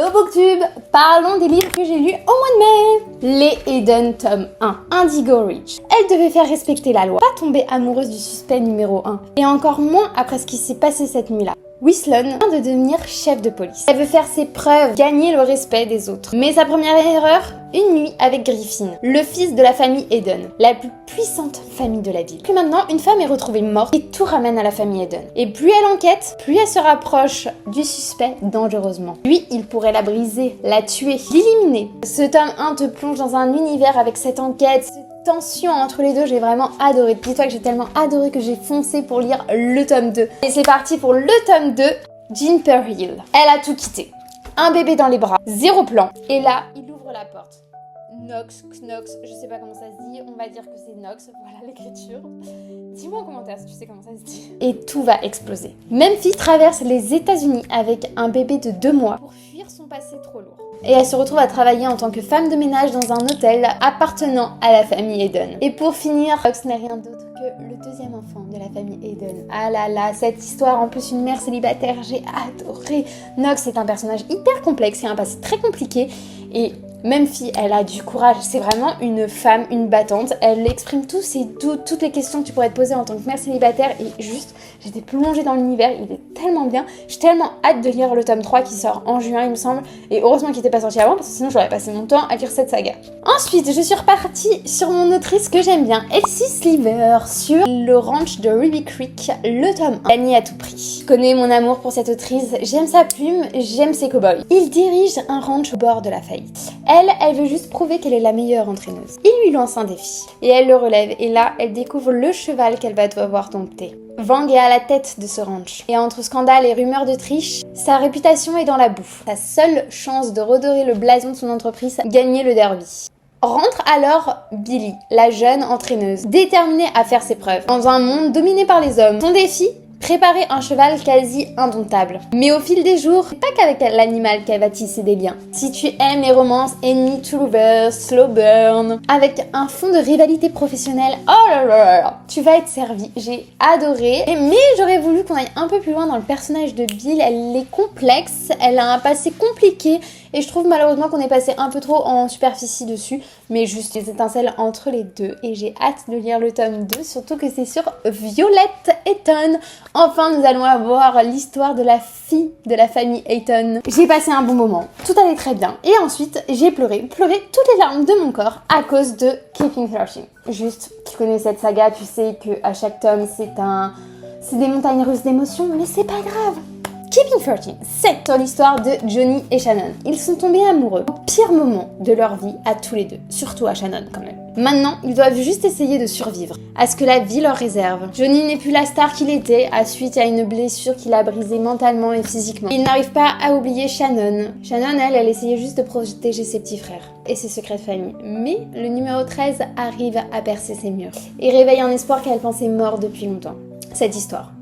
Hello Booktube! Parlons des livres que j'ai lus au mois de mai. Les Eden tome 1, Indigo Ridge. Elle devait faire respecter la loi, pas tomber amoureuse du suspect numéro 1. Et encore moins après ce qui s'est passé cette nuit-là. Whistler vient de devenir chef de police. Elle veut faire ses preuves, gagner le respect des autres. Mais sa première erreur, une nuit avec Griffin, le fils de la famille Eden, la plus puissante famille de la ville. Puis maintenant, une femme est retrouvée morte et tout ramène à la famille Eden. Et plus elle enquête, plus elle se rapproche du suspect dangereusement. Lui, il pourrait la briser, la tuer, l'éliminer. Ce tome 1 te plonge dans un univers avec cette enquête, tension entre les deux, j'ai vraiment adoré. Dis-toi que j'ai tellement adoré que j'ai foncé pour lire le tome 2. Et c'est parti pour le tome 2, Jean Perhill. Elle a tout quitté. Un bébé dans les bras, zéro plan. Et là, il ouvre la porte. Nox, Knox, je sais pas comment ça se dit, on va dire que c'est Nox, voilà l'écriture. Dis-moi en commentaire si tu sais comment ça se dit. Et tout va exploser. Memphis traverse les États-Unis avec un bébé de 2 mois pour fuir son passé trop lourd. Et elle se retrouve à travailler en tant que femme de ménage dans un hôtel appartenant à la famille Eden. Et pour finir, Nox n'est rien d'autre que le deuxième enfant de la famille Eden. Ah là là, cette histoire, en plus une mère célibataire, j'ai adoré. Nox est un personnage hyper complexe et un passé très compliqué. Et Memphis, elle a du courage, c'est vraiment une femme, une battante. Elle exprime tous ses doutes, toutes les questions que tu pourrais te poser en tant que mère célibataire. Et juste, j'étais plongée dans l'univers, il est tellement bien. J'ai tellement hâte de lire le tome 3 qui sort en juin, il me semble. Et heureusement qu'il n'était pas sorti avant, parce que sinon j'aurais passé mon temps à lire cette saga. Ensuite, je suis repartie sur mon autrice que j'aime bien, Elsie Sliver, sur le ranch de Ruby Creek, le tome 1. Gagné à tout prix. Je connais mon amour pour cette autrice, j'aime sa plume, j'aime ses cow-boys. Il dirige un ranch au bord de la faillite. Elle veut juste prouver qu'elle est la meilleure entraîneuse. Il lui lance un défi. Et elle le relève. Et là, elle découvre le cheval qu'elle va devoir dompter. Vang est à la tête de ce ranch. Et entre scandales et rumeurs de triche, sa réputation est dans la boue. Sa seule chance de redorer le blason de son entreprise, gagner le derby. Rentre alors Billy, la jeune entraîneuse, déterminée à faire ses preuves. Dans un monde dominé par les hommes, son défi, préparer un cheval quasi indomptable. Mais au fil des jours, c'est pas qu'avec l'animal qu'elle va tisser des liens. Si tu aimes les romances Enemy to Lovers, Slow Burn, avec un fond de rivalité professionnelle, oh là là là, tu vas être servi. J'ai adoré. Mais j'aurais voulu qu'on aille un peu plus loin dans le personnage de Bill. Elle est complexe, elle a un passé compliqué. Et je trouve malheureusement qu'on est passé un peu trop en superficie dessus, mais juste des étincelles entre les deux. Et j'ai hâte de lire le tome 2, surtout que c'est sur Violette Eaton. Enfin, nous allons avoir l'histoire de la fille de la famille Eaton. J'ai passé un bon moment, tout allait très bien. Et ensuite, j'ai pleuré toutes les larmes de mon corps à cause de Keeping Flushing. Juste, tu connais cette saga, tu sais qu'à chaque tome, c'est des montagnes russes d'émotions, mais c'est pas grave. Keeping 13, c'est sur l'histoire de Johnny et Shannon. Ils sont tombés amoureux au pire moment de leur vie à tous les deux, surtout à Shannon quand même. Maintenant, ils doivent juste essayer de survivre à ce que la vie leur réserve. Johnny n'est plus la star qu'il était à suite à une blessure qui l'a brisé mentalement et physiquement. Il n'arrive pas à oublier Shannon. Shannon, elle essayait juste de protéger ses petits frères et ses secrets de famille. Mais le numéro 13 arrive à percer ses murs et réveille un espoir qu'elle pensait mort depuis longtemps. Cette histoire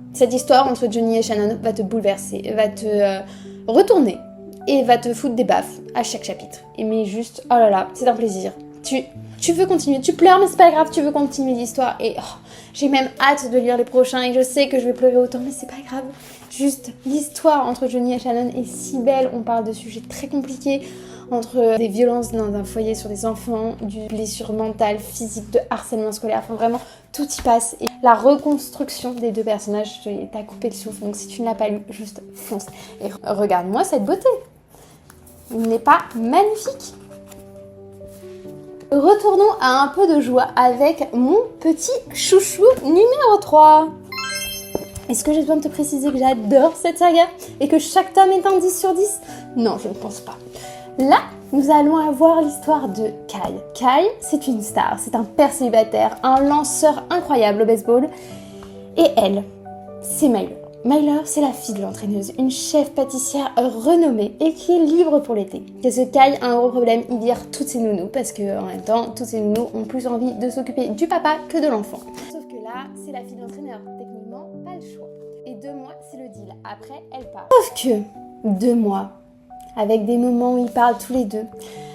entre Johnny et Shannon va te bouleverser, va te retourner et va te foutre des baffes à chaque chapitre. Et mais juste, oh là là, c'est un plaisir. Tu veux continuer, tu pleures mais c'est pas grave, tu veux continuer l'histoire. Et j'ai même hâte de lire les prochains et je sais que je vais pleurer autant mais c'est pas grave. Juste, l'histoire entre Johnny et Shannon est si belle, on parle de sujets très compliqués. Entre des violences dans un foyer sur des enfants, du blessure mentale, physique, de harcèlement scolaire, enfin vraiment tout y passe. Et la reconstruction des deux personnages, t'as coupé le souffle, donc si tu ne l'as pas lu, juste fonce. Et regarde-moi cette beauté, il n'est pas magnifique? Retournons à un peu de joie avec mon petit chouchou numéro 3. Est-ce que j'ai besoin de te préciser que j'adore cette saga et que chaque tome est un 10 sur 10? Non, je ne pense pas. Là, nous allons avoir l'histoire de Kai. Kai, c'est une star, c'est un père célibataire, un lanceur incroyable au baseball. Et elle, c'est Myler. Myler, c'est la fille de l'entraîneuse, une chef pâtissière renommée et qui est libre pour l'été. Et ce Kai a un gros problème, il vire toutes ses nounous parce que en même temps, toutes ses nounous ont plus envie de s'occuper du papa que de l'enfant. Sauf que là, c'est la fille de l'entraîneur, techniquement, pas le choix. Et 2 mois, c'est le deal. Après, elle part. Sauf que 2 mois, avec des moments où ils parlent tous les deux,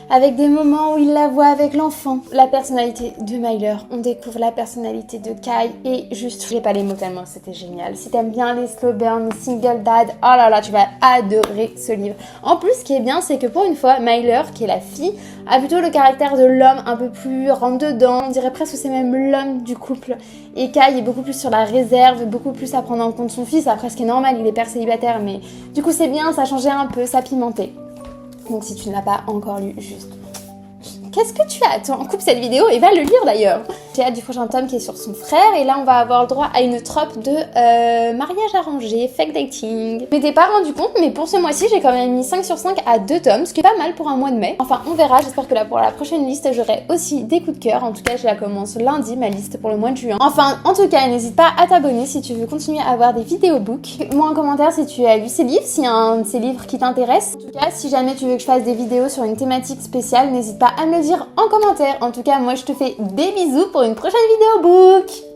avec des moments où il la voit avec l'enfant. La personnalité de Myler, on découvre la personnalité de Kai et juste, j'ai pas les mots tellement c'était génial. Si t'aimes bien les slow burn, les single dad, oh là là, tu vas adorer ce livre. En plus, ce qui est bien, c'est que pour une fois, Myler, qui est la fille, a plutôt le caractère de l'homme un peu plus rentre-dedans. On dirait presque que c'est même l'homme du couple. Et Kai est beaucoup plus sur la réserve, beaucoup plus à prendre en compte son fils. Après, ce qui est normal, il est père célibataire, mais du coup, c'est bien, ça changeait un peu, ça pimentait. Donc si tu ne l'as pas encore lu, juste... Qu'est-ce que tu attends? Coupe cette vidéo et va le lire d'ailleurs. J'ai hâte du prochain tome qui est sur son frère et là on va avoir le droit à une trope de mariage arrangé, fake dating. Je m'étais pas rendu compte mais pour ce mois-ci j'ai quand même mis 5 sur 5 à 2 tomes, ce qui est pas mal pour un mois de mai. Enfin on verra, j'espère que là pour la prochaine liste j'aurai aussi des coups de cœur. En tout cas je la commence lundi, ma liste pour le mois de juin. Enfin en tout cas n'hésite pas à t'abonner si tu veux continuer à avoir des vidéobooks. Moi en commentaire si tu as lu ces livres, s'il y a un de ces livres qui t'intéresse. En tout cas si jamais tu veux que je fasse des vidéos sur une thématique spéciale, n'hésite pas à me le dire en commentaire. En tout cas, moi je te fais des bisous pour une prochaine vidéo book.